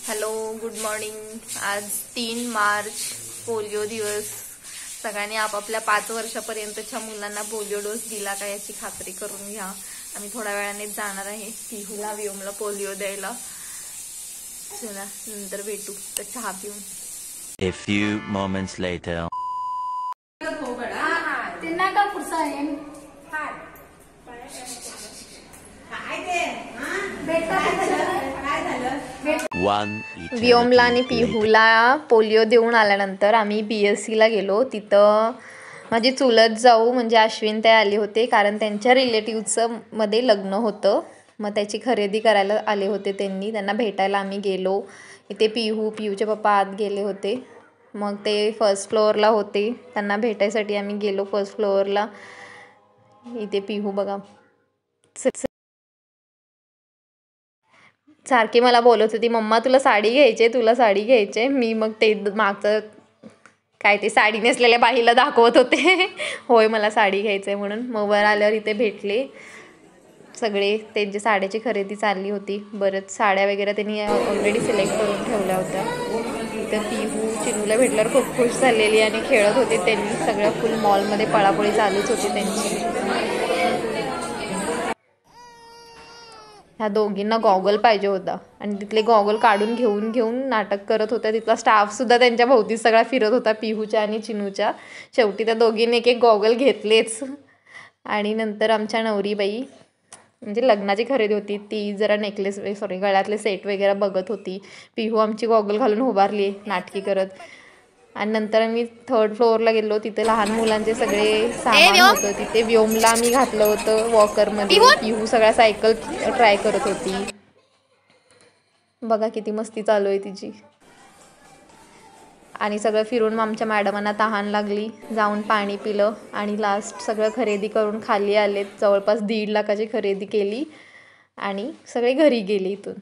Hello, good morning. आज 3 March polio दिवस। सगळ्यांनी आपापल्या 5 वर्षापर्यंतच्या मुलांना पोलिओ डोस दिला का याची खात्री करून घ्या। आम्ही थोड्या वेळाने जाणार आहे पिहूला व्योमला पोलिओ द्यायला। चला नंतर भेटू तर चहा पिऊन। A few moments later. व्योमला आणि पिहूला पोलिओ देऊन आल्यानंतर आम्ही BSC ला गेलो। तिथं माझी चुलत जाऊ म्हणजे अश्विन ते आले होते, कारण त्यांच्या रिलेटिव्हचं मध्ये लग्न होतं। मग त्याची खरेदी करायला आले होते त्यांना भेटायला आम्ही गेलो। इथे पिहूचे पप्पा आत गेले होते, मग ते फर्स्ट फ्लोअरला होते, त्यांना भेटायसाठी आम्ही गेलो फर्स्ट फ्लोअरला। इथे पिहू बघा सारखी मला बोलत होती, मम्मा तुला साडी घ्यायचे। मी मग ते मागचं काय ते साडी नेसलेल्या बाईला दाखवत होते होय मला साडी घ्यायचंय म्हणून। मग वर आल्यावर इथे भेटले सगळे, त्यांची साड्याची खरेदी चालली होती। बरंच साड्या वगैरे त्यांनी ऑलरेडी सिलेक्ट करून ठेवल्या होत्या। इथं पिहू चिनूला भेटल्यावर खूप खुश झालेली आणि खेळत होते त्यांनी। सगळ्या फुल मॉलमध्ये पळापळी चालूच होती त्यांची। ह्या दोघींना गॉगल पाहिजे होता आणि तिथले गॉगल काढून घेऊन नाटक करत होत्या। तिथला स्टाफसुद्धा त्यांच्या भोवती सगळा फिरत होता पिहूच्या आणि चिनूच्या। शेवटी त्या दोघींनी एक गॉगल घेतलेच। आणि नंतर आमच्या नवरीबाई म्हणजे लग्नाची खरेदी होती ती जरा गळ्यातले सेट वगैरे बघत होती। पिहू आमची गॉगल घालून उभारली नाटकी करत। आणि नंतर आम्ही 3rd फ्लोअरला गेलो, तिथे लहान मुलांचे सगळे सामान होतं। तिथे व्योमला आम्ही घातलं होतं वॉकरमध्ये। पिहू सगळ्या सायकल ट्राय करत होती। बघा किती मस्ती चालू आहे तिची। आणि सगळं फिरून आमच्या मॅडमांना तहान लागली, जाऊन पाणी पिलं आणि लास्ट सगळं खरेदी करून खाली आले। जवळपास 1.5 लाखाची खरेदी केली आणि सगळे घरी गेले इथून।